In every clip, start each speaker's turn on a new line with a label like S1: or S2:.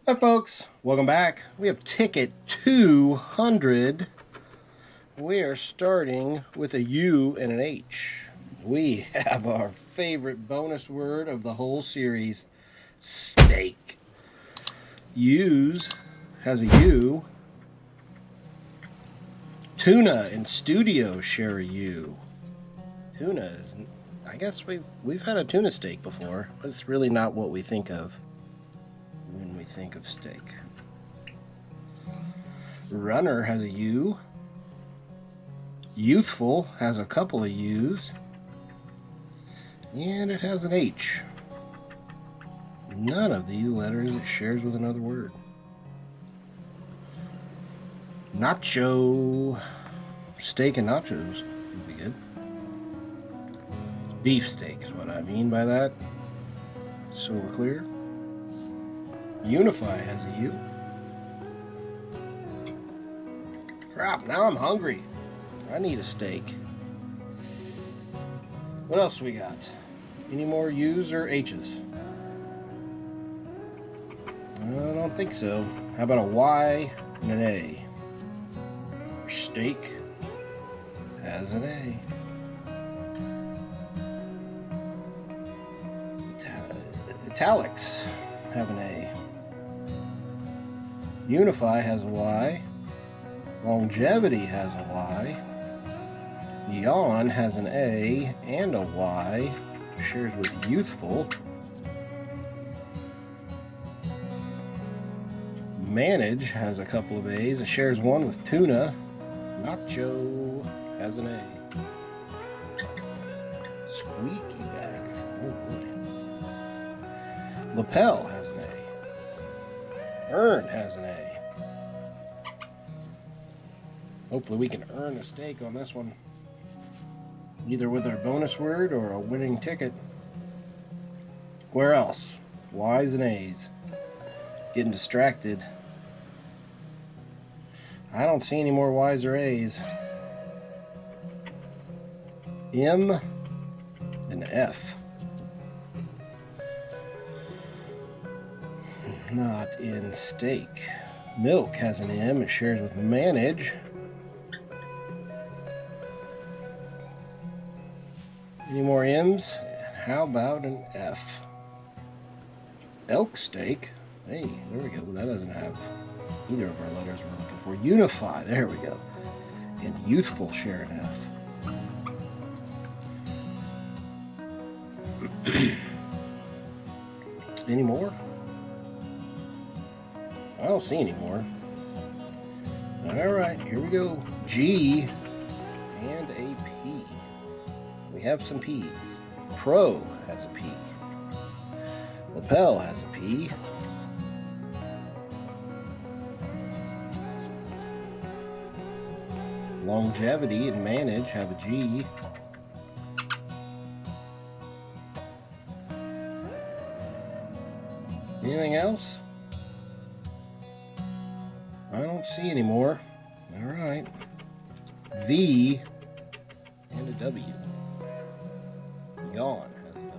S1: Hi folks, welcome back. We have ticket 200. We are starting with a U and an H. We have our favorite bonus word of the whole series, steak. U's has a U. Tuna and studio share a U. Tuna is, I guess we've had a tuna steak before, but it's really not what we think of when we think of steak. Runner has a U. Youthful has a couple of U's. And it has an H. None of these letters it shares with another word. Nacho. Steak and nachos would be good. It's beef steak is what I mean by that. So we're clear. Unify has a U. Crap, now I'm hungry. I need a steak. What else we got? Any more U's or H's? I don't think so. How about a Y and an A? Steak has an A. Italics have an A. Unify has a Y. Longevity has a Y. Yawn has an A and a Y. Shares with youthful. Manage has a couple of A's. It shares one with tuna. Nacho has an A. Squeaky back. Oh boy. Lapel has an A. Earn has an A. Hopefully we can earn a steak on this one. Either with our bonus word or a winning ticket. Where else? Y's and A's. Getting distracted. I don't see any more Y's or A's. M and F. Not in steak. Milk has an M. It shares with manage. Any more M's? How about an F? Elk steak. Hey, there we go. That doesn't have either of our letters we're looking for. Unify. There we go. And youthful share an F. Any more? I don't see any more. All right, here we go. G and a P. We have some P's. Pro has a P. Lapel has a P. Longevity and manage have a G. Anything else? I don't see any more. All right. V and a W. Yawn has a W.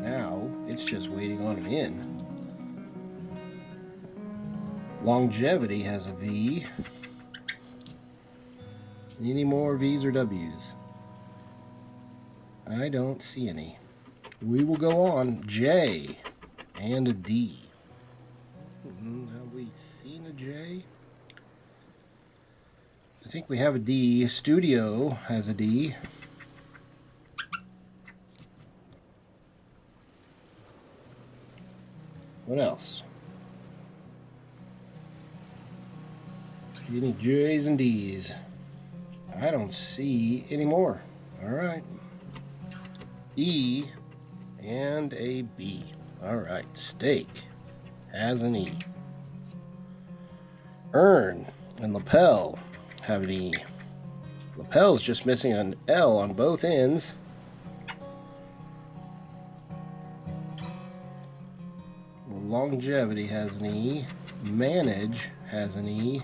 S1: Now it's just waiting on an N. Longevity has a V. Any more V's or W's? I don't see any. We will go on. J and a D. Have we seen a J? I think we have a D. Studio has a D. What else? Any J's and D's? I don't see any more. All right. E and a B. All right. Steak has an E. Earn and lapel have an E. Lapel's just missing an L on both ends. Longevity has an E. Manage has an E.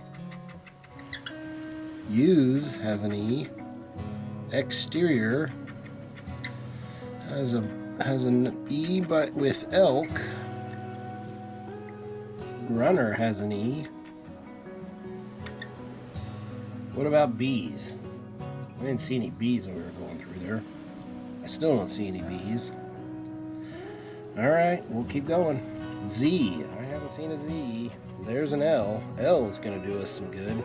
S1: Use has an E. Exterior has an E but with elk. Runner has an E. What about B's? I didn't see any B's when we were going through there. I still don't see any B's. Alright, we'll keep going. Z. I haven't seen a Z. There's an L. L is going to do us some good.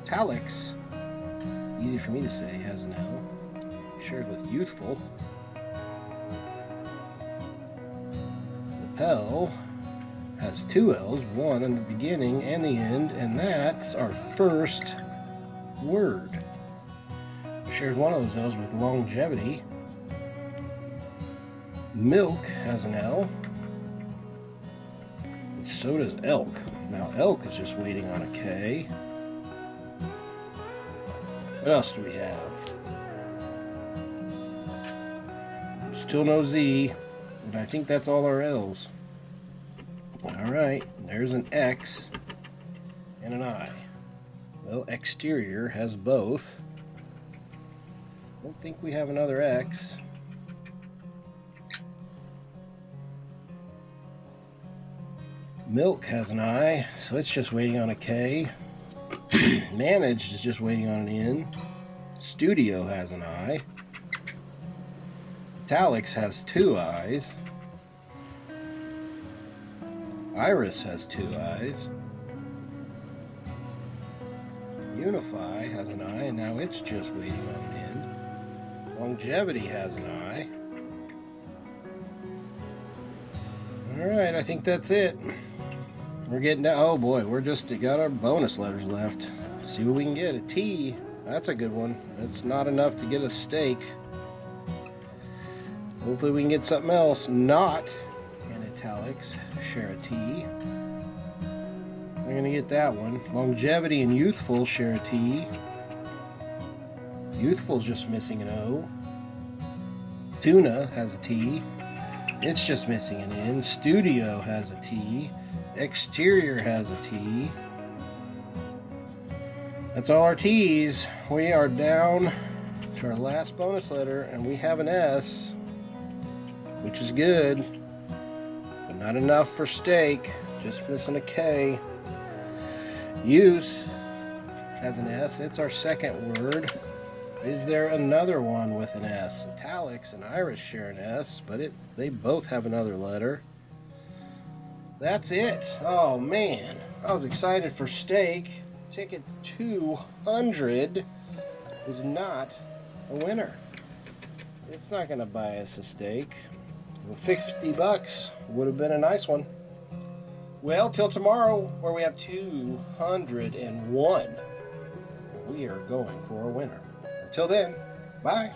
S1: Italics. Easy for me to say, has an L. Shared with Youthful. Lapel has two L's, one in the beginning and the end, and that's our first word. Shares one of those L's with Longevity. Milk has an L. And so does Elk. Now Elk is just waiting on a K. What else do we have? Still no Z, and I think that's all our L's. Alright, there's an X and an I. Well, Exterior has both. Don't think we have another X. Milk has an I, so it's just waiting on a K. Managed is just waiting on an N. Studio has an I. Italics has two I's. Iris has two I's. Unify has an I, and now it's just waiting on an N. Longevity has an I. Alright, I think that's it. We're getting down. Oh boy, we're just got our bonus letters left. Let's see what we can get. A T. That's a good one. That's not enough to get a steak. Hopefully we can get something else. Not in italics. Share a T. I'm going to get that one. Longevity and Youthful share a T. Youthful's just missing an O. Tuna has a T. It's just missing an N. Studio has a T. Exterior has a T. That's all our T's. We are down to our last bonus letter, and we have an S, which is good, but not enough for steak. Just missing a K. Youth has an S. It's our second word. Is there another one with an S? Italics and Iris share an S, but they both have another letter. That's it. Oh man, I was excited for steak. Ticket 200 is not a winner. It's not going to buy us a steak. Well, $50 would have been a nice one. Well, till tomorrow, where we have 201. We are going for a winner. Until then, bye.